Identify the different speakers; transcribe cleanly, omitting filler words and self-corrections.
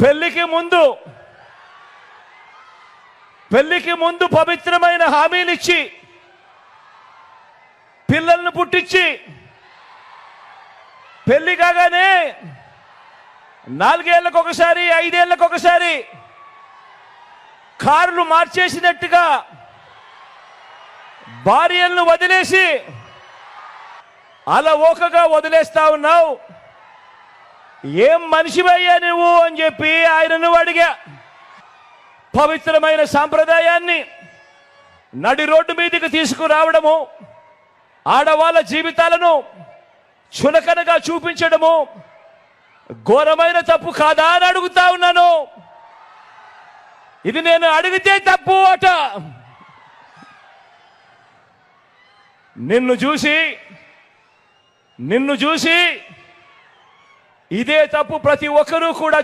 Speaker 1: పెళ్లికి ముందు పవిత్రమైన హామీలిచ్చి పిల్లలను పుట్టించి పెళ్లి కాగానే 4 ఏళ్లకు ఒకసారి 5 ఏళ్లకు ఒకసారి కార్లు మార్చేసినట్టుగా భార్యలను వదిలేసి అలవోకగా వదిలేస్తా ఉన్నావు. ఏం మనిషివయ్యా నువ్వు అని చెప్పి ఆయనను అడిగా. పవిత్రమైన సాంప్రదాయాన్ని నడి రోడ్డు మీదకి తీసుకురావడము, ఆడవాళ్ళ జీవితాలను చులకనగా చూపించడము ఘోరమైన తప్పు కాదా అని అడుగుతా ఉన్నాను. ఇది నేను అడిగితే తప్పు అట. నిన్ను చూసి ఇదే తప్పు ప్రతి ఒక్కరూ కూడా